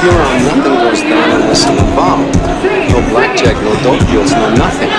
Huron, nothing goes down unless I'm involved. No blackjack, no dope deals, no nothing. A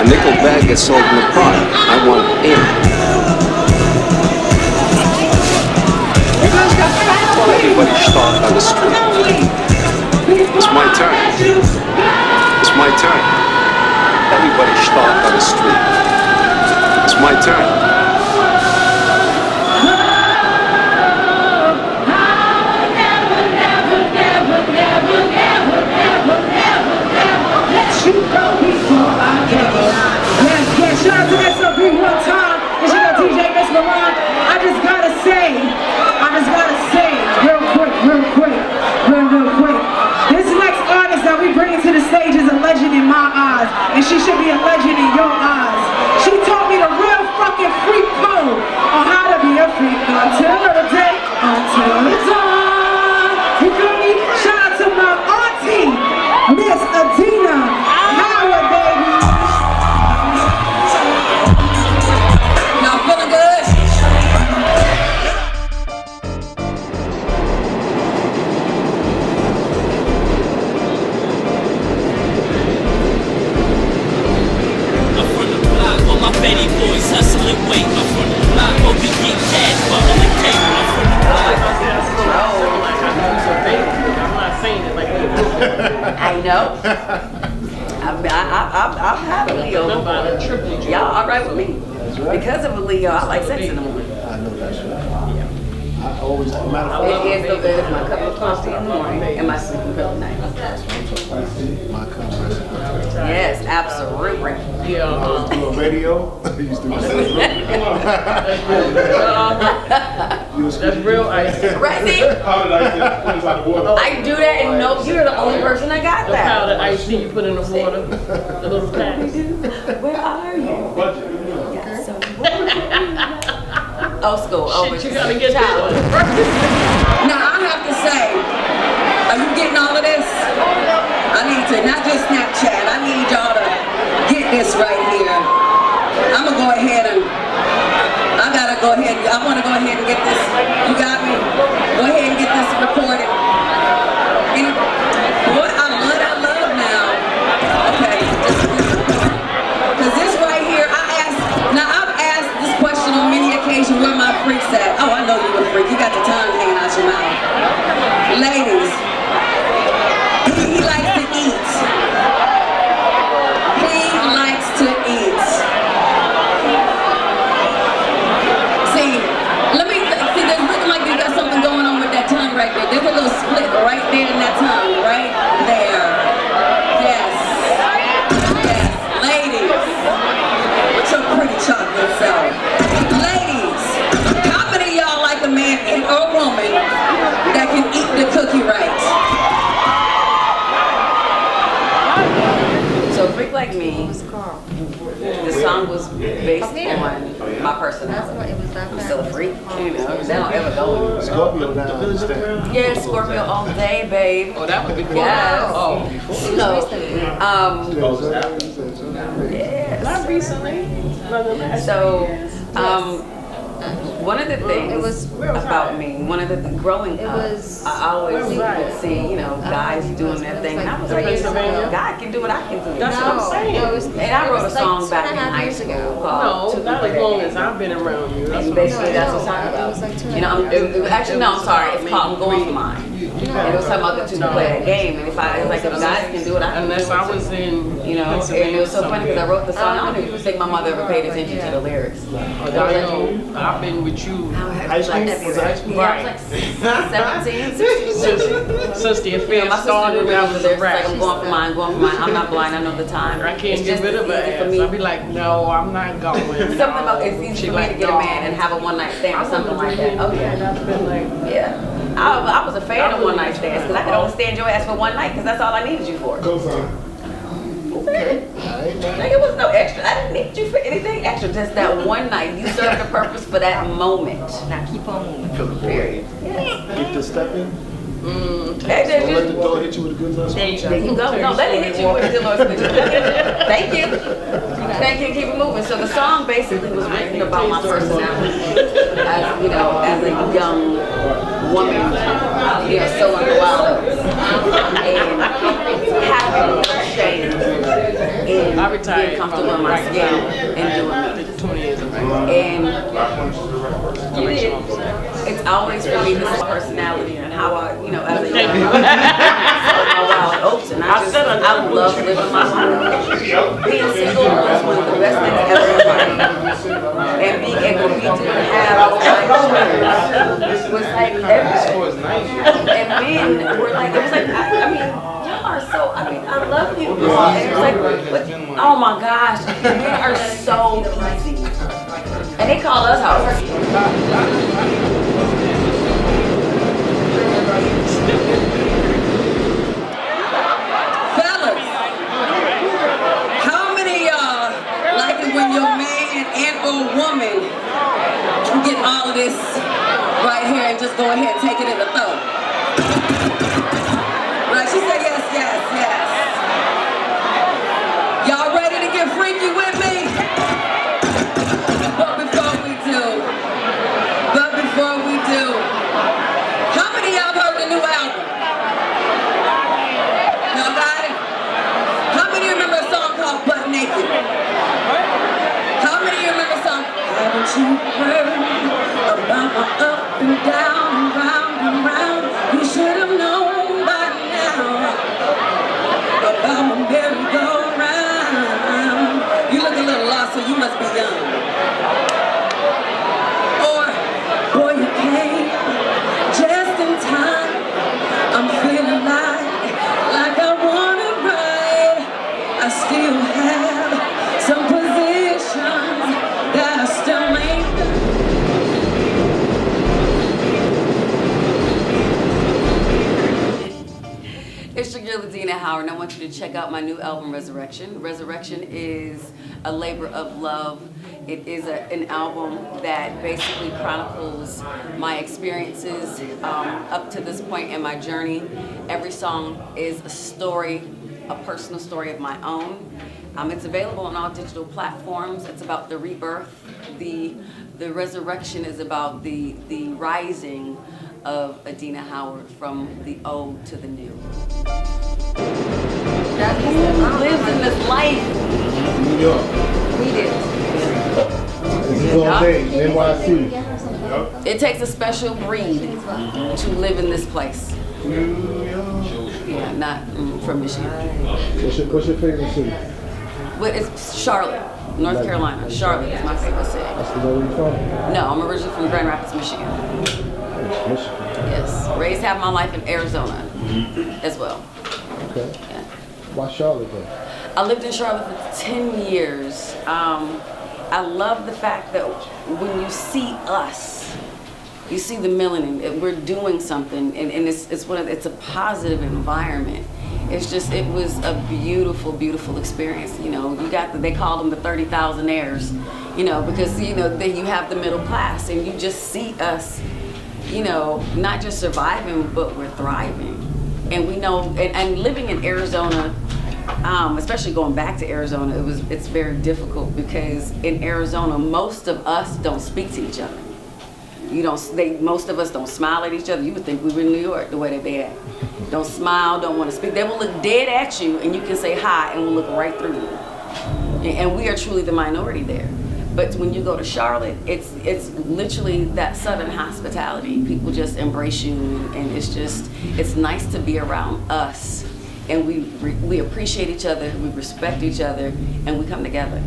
nickel bag gets sold in the park. I want in. You guys got fat. Well, everybody start on the street. It's my turn. It's my turn. Everybody start on the street. It's my turn. Shout out to SOB one time. And she got DJ Miss Milan. I just gotta say, real quick. This next artist that we bring to the stage is a legend in my eyes, and she should be a legend in your eyes. She taught me the real fucking freak code on how to be a freak until the day, until the dawn. You feel me? Shout out to my auntie, Miss Adina Howard, baby. I know. I'm happy Leo. Y'all all right with me? Because of a Leo, I like sex in the morning. I know that's right. I always, matter of fact, It is so good as my cup of coffee in the morning and my sleeping pill at night. my conference. Yes, absolutely. I was doing radio. I used to That's real ice. Right, see? I do that and no, you're the only person that got The that. powdered ice tea you put in the water, the little packs. Where are you? Yeah, so old school. Shit, you gotta get that one. Now I have to say, are you getting all of this? I need to, not just Snapchat, I need y'all to get this right here. I'm gonna go ahead and, I wanna go ahead and get this, you got me? Go ahead and get this recorded. And what I love now. Okay. Cause this right here, I've asked this question on many occasions, where my freaks at? Oh, I know you a freak, you got the tongue hanging out your mouth. Ladies, he likes to eat. He likes to eat. See, there's looking like you got something going on with that tongue right there. There's a little split right there in that tongue, right there. Yes. Yes. Ladies, with your pretty chocolate self. Ladies, how many of y'all like a man or a woman that can eat the cookie right? So Freak Like Me, the song was based on my personality. I'm still a freak, you know, that don't ever go. Scorpio down. Yeah, Scorpio all day, babe. Oh, that would be cool. Yes. Oh, So, yes. not recently. So, one of the things about me, one of the growing up, I always would see, you know, guys doing their thing, and I was like, God can do what I can do. That's what I'm saying. And I wrote a song back in high school called No, not as long as I've been around you. That's And what I'm basically that's what I'm talking about. You know, actually no, I'm sorry. It's called I'm Going For Mine. And it was talking about the two who play that game. And if guys can do it, I can do it. Unless I was in, you know, and it was so funny because I wrote the song. I don't even think my mother ever paid attention to the lyrics. I've been with you. High school? Was it high school? Yeah, I was like 17, 16. Since the You know, affair my sister started, I was was there. a It's like rat. I'm going for mine, going for mine. I'm not blind. I know the time. I can't It's get just rid of easy her for ass. me. I'll be like, no, I'm not going. Something about it's easy for me to get a man and have a one night stand or something like that. Oh yeah. Yeah. I was a fan of one night stands because I could only stand your ass for one night because that's all I needed you for. Okay. Like, it was no extra. I didn't need you for anything extra. Just that one night. You served a purpose for that moment. Now keep on moving. Period. Yes. Get the step in. Don't Don't let the door hit you with a good love speech. There you go. No, let it hit you with a good Lord speech. Thank you. Thank you. Keep it moving. So the song basically was written about my personality as, you know, as a young woman. so on the wild oats. And having no shame in being comfortable in my skin and doing me. 20 years ago. And it's always for me this personality and how I, as a young my wild oats, and I love living my life. Being single was one of the best things ever in my life. And being able to have was like everything. And men were like, it was like, I mean, y'all are so, I love you. And it was like, oh my gosh, men are so easy. And they call us hoes. Fellas, how many of y'all like it when your man and or woman can get all of this right here and just go ahead and take it in the throat? Right, she said yes, yes, yes. Y'all ready to get freaky with me? But before we do, how many of y'all heard the new album? Nobody? How many remember a song called Butt Naked? How many remember a song? Haven't you heard about my up and down and round and round? You should have known by now about my merry-go-round. You look a little lost, so you must be young. Or, boy, you came just in time. I'm feeling like I wanna ride. I still have some positions that I still make. It's your girl Adina Howard, and I want you to check out my new album, Resurrection. Resurrection is a labor of love. It is an album that basically chronicles my experiences up to this point in my journey. Every song is a story, a personal story of my own. It's available on all digital platforms. It's about the rebirth. The resurrection is about the rising of Adina Howard from the old to the new. Who lives in this life? New York. We did. This is all day, NYC. It takes a special breed to live in this place. New York. Yeah, not from Michigan. What's your favorite city? But it's Charlotte, North Carolina. Charlotte is my favorite city. That's the where you from? No, I'm originally from Grand Rapids, Michigan. Michigan. Yes, raised half my life in Arizona as well. Okay. Yeah. Why Charlotte though? I lived in Charlotte for 10 years. I love the fact that when you see us, you see the melanin, we're doing something, and it's a positive environment. It's just, it was a beautiful, beautiful experience. They call them the 30,000aires, because, then you have the middle class, and you just see us, not just surviving, but we're thriving. And we know, and living in Arizona, especially going back to Arizona, it's very difficult because in Arizona, most of us don't speak to each other. Most of us don't smile at each other. You would think we were in New York the way that they act. Don't smile, don't want to speak. They will look dead at you and you can say hi and will look right through you. And we are truly the minority there. But when you go to Charlotte, it's literally that Southern hospitality. People just embrace you, and it's nice to be around us. And we appreciate each other, we respect each other, and we come together.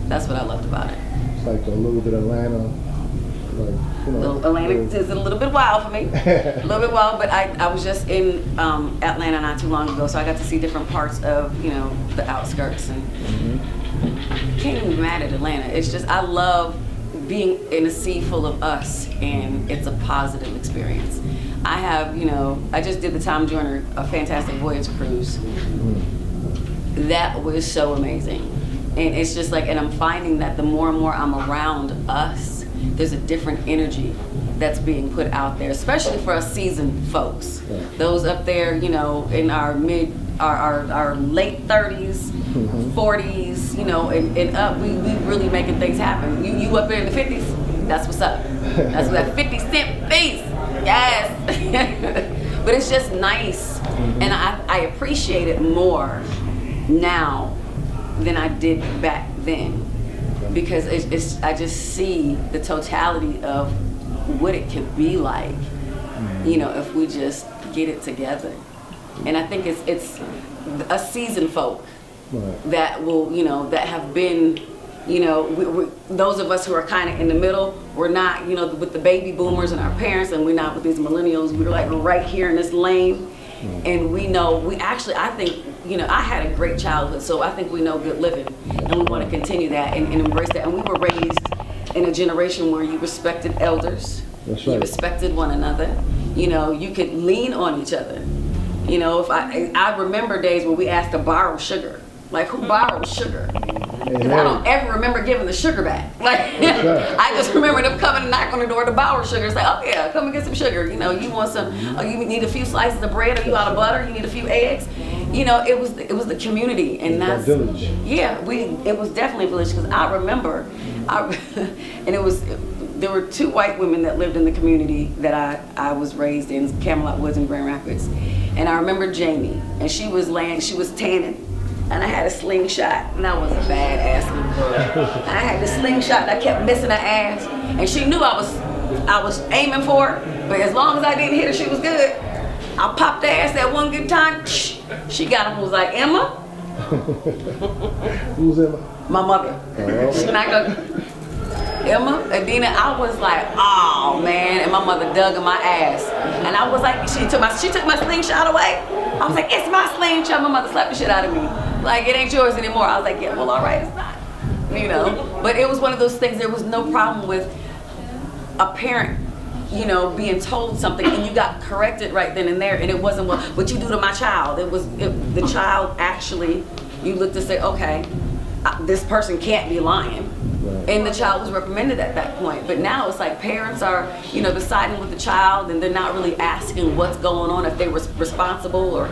That's what I loved about it. It's like a little bit Atlanta. Atlanta is a little bit wild for me, a little bit wild, but I was just in Atlanta not too long ago, so I got to see different parts of, the outskirts, and can't even be mad at Atlanta. It's just, I love being in a sea full of us, and it's a positive experience. I have, I just did the Tom Joyner A Fantastic Voyage cruise. That was so amazing. And it's just like, and I'm finding that the more and more I'm around us, there's a different energy that's being put out there, especially for us seasoned folks. Yeah. Those up there, in our late 30s, 40s, and up, we really making things happen. You up there in the 50s, that's what's up. That's what that 50 cent piece. Yes. But it's just nice, and I appreciate it more now than I did back then, because I just see the totality of what it could be like, if we just get it together. And I think it's a seasoned folk that will, that have been, those of us who are kind of in the middle, we're not, with the baby boomers and our parents, and we're not with these millennials. We're like right here in this lane, and I think, I had a great childhood, so I think we know good living, and we want to continue that and embrace that. And we were raised in a generation where you respected elders, you respected one another, you could lean on each other. If I remember days where we asked to borrow sugar. Like, who borrows sugar? Because I don't ever remember giving the sugar back. Like, I just remember them coming and knocking on the door to borrow sugar. It's like, oh yeah, come and get some sugar. You want some? Oh, you need a few slices of bread? Are you out of butter? You need a few eggs? It was the community, and that's village. Yeah, it was definitely a village, because I remember, there were 2 white women that lived in the community that I was raised in, Camelot Woods and Grand Rapids, and I remember Jamie, and she was tanning. And I had a slingshot, and I was a badass little girl. I had the slingshot, and I kept missing her ass, and she knew I was aiming for her, but as long as I didn't hit her, she was good. I popped her ass that one good time. She got him and was like, Emma? Who's Emma? My mother. She knocked her. Emma, Adina, I was like, oh man, and my mother dug in my ass. And I was like, she took my slingshot away. I was like, it's my slingshot. My mother slapped the shit out of me. Like, it ain't yours anymore. I was like, yeah, well, all right, it's not. But it was one of those things, there was no problem with a parent, being told something and you got corrected right then and there, and it wasn't what you do to my child. The child actually, you looked to say, okay, this person can't be lying. And the child was reprimanded at that point. But now it's like parents are, deciding with the child, and they're not really asking what's going on, if they were responsible, or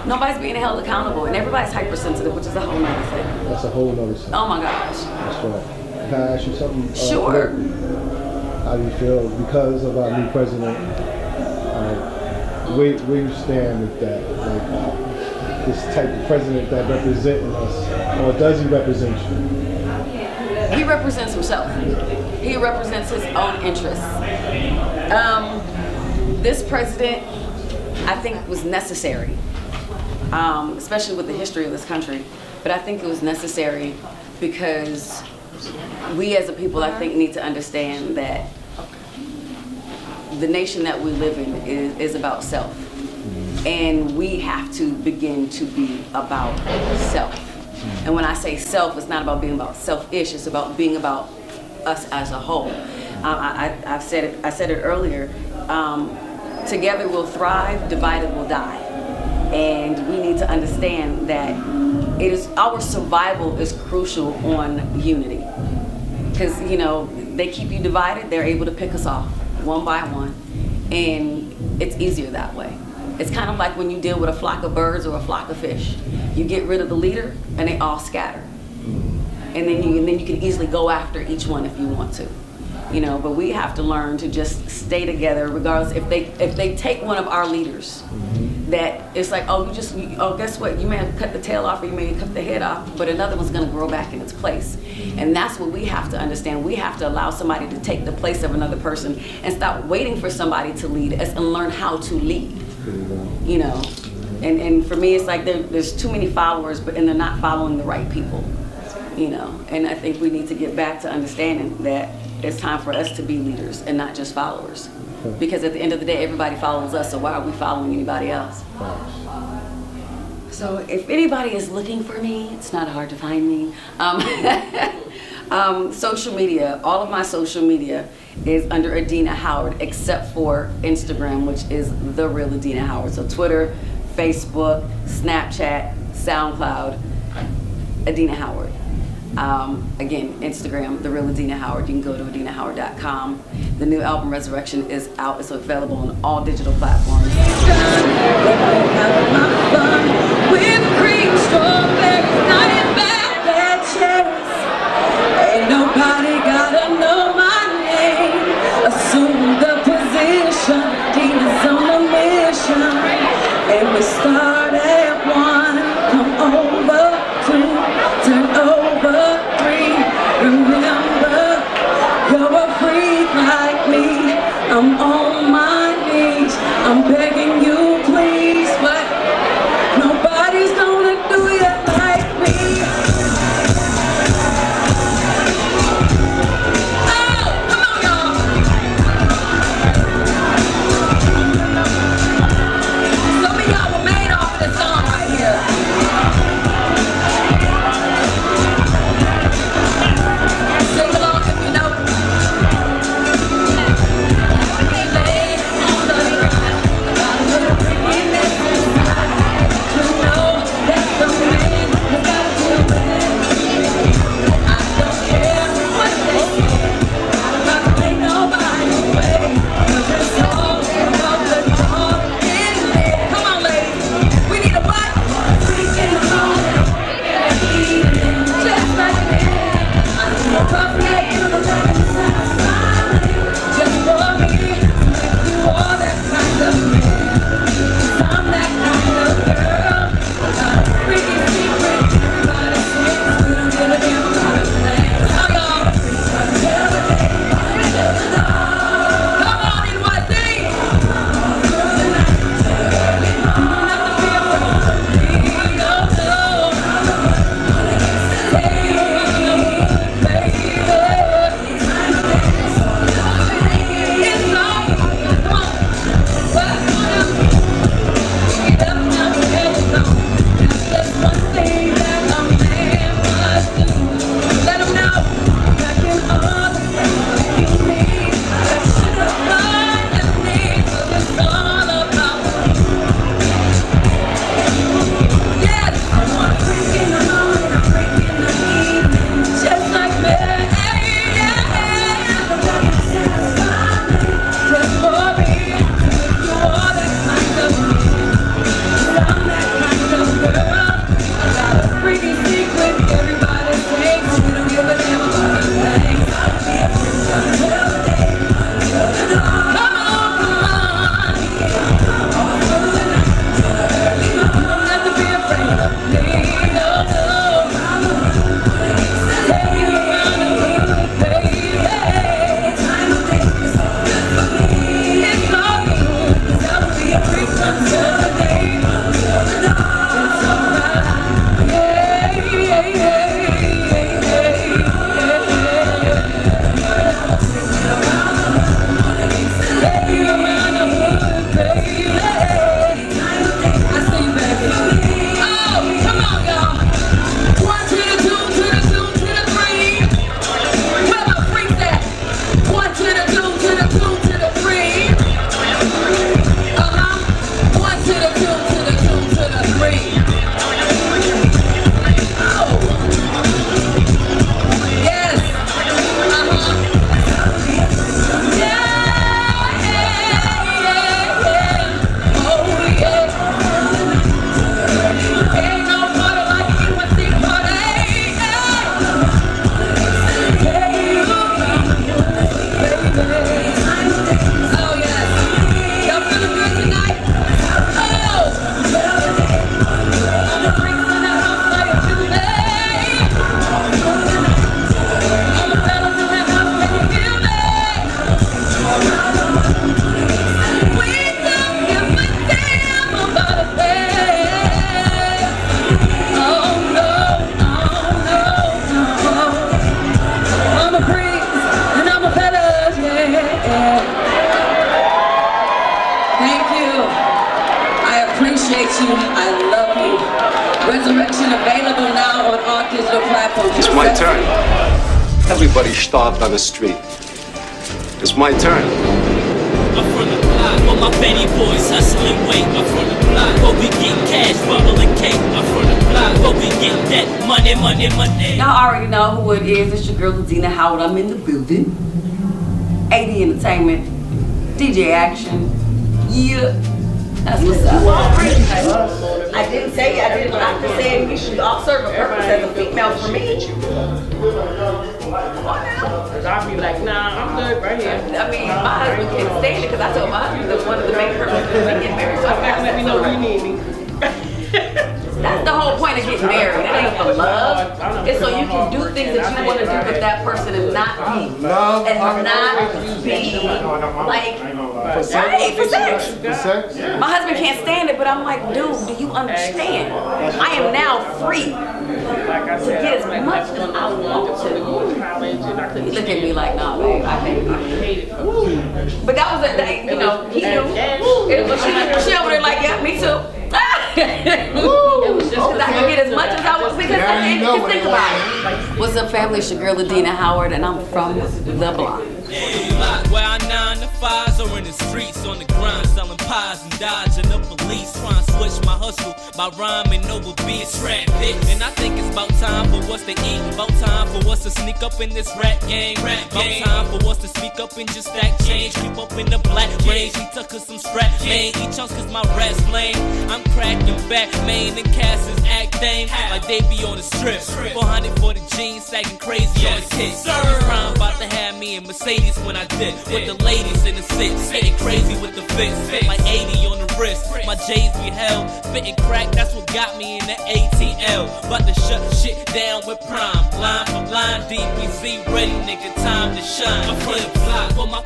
nobody's being held accountable, and everybody's hypersensitive, which is a whole nother thing. That's a whole nother thing. Oh my gosh. That's right. Can I ask you something? Sure. How do you feel because of our new president? Where you stand with that? Like this type of president that representing us, or does he represent you? He represents himself. He represents his own interests. This president, I think, was necessary, especially with the history of this country. But I think it was necessary because we as a people, I think, need to understand that the nation that we live in is about self. And we have to begin to be about self. And when I say self, it's not about being about selfish, it's about being about us as a whole. I said it earlier, together we'll thrive, divided we'll die. And we need to understand that our survival is crucial on unity. Because, they keep you divided, they're able to pick us off one by one. And it's easier that way. It's kind of like when you deal with a flock of birds or a flock of fish. You get rid of the leader and they all scatter. And then you can easily go after each one if you want to. But we have to learn to just stay together regardless. If they take one of our leaders, that it's like, guess what? You may have cut the tail off or you may have cut the head off, but another one's gonna grow back in its place. And that's what we have to understand. We have to allow somebody to take the place of another person and stop waiting for somebody to lead us and learn how to lead. And for me, it's like there's too many followers, and they're not following the right people, and I think we need to get back to understanding that it's time for us to be leaders and not just followers, because at the end of the day, everybody follows us, so why are we following anybody else? So if anybody is looking for me, it's not hard to find me. Social media, all of my social media is under Adina Howard, except for Instagram, which is The Real Adina Howard. So Twitter, Facebook, Snapchat, SoundCloud, Adina Howard. Again, Instagram, The Real Adina Howard. You can go to adinahoward.com. The new album Resurrection is out. It's available on all digital platforms. Whipped cream, strawberries, not in bad cherries. Ain't nobody gotta know my name. Assume the position, Dina's on a mission. I'm on my knees, I'm begging you please, but nobody's gonna do you like me. Oh, come on y'all. Some of y'all were made off of this song right here. Sing along if you know it. It's my turn. Everybody's starved on the street. It's my turn. I'm from the block, all my Benny boys hustling weight. I'm from the block, where we get cash, bubbling cake. I'm from the block, where we get that money, money, money. Y'all already know who it is. It's your girl Adina Howard. I'm in the building. AD Entertainment, DJ Action. Yeah, that's what's up. I didn't say I didn't. I just said you should all serve a purpose as a female for me. Cause I'll be like, nah, I'm good right here. I mean, my husband can't stand it because I told my husband that one of the main purposes of me getting married. So Come back and let me know when you need me. that's the whole point of getting married. It ain't for love. It's so you can do things that you want to do with that person and not be Love. and not be like, hey, for sex. For sex? My husband can't stand it, but I'm like, dude, do you understand? I am now free to get as much as I want to. He look at me like, nah, babe, I hate it. But that was a day, you know, he knew. She over there like, yeah, me too. Because I can get as much as I want. Because just think about it. What's up, family? It's your girl Adina Howard, and I'm from the block. Where I 9 to 5s or in the streets on the grind, selling pies and dodging the police, trying to switch my hustle by rhyming over beats, rap hit. And I think it's about time for us to eat, about time for us to sneak up in this rap game, about time for us to speak up and just stack change, keep up in the black rage. He took us some strap, man, eat chunks cause my rap's lame. I'm cracking back, man, and Cass's acting like they be on the strip. 400 for the jeans, sagging crazy on the kick. Rhyme about to have me in Mercedes when I did, with the ladies in the six, getting crazy with the fits, like 80 on the wrist. My J's be held, spitting crack, that's what got me in the ATL. About to shut shit down with prime, line for line, DPC ready, nigga, time to shine. I flip block for my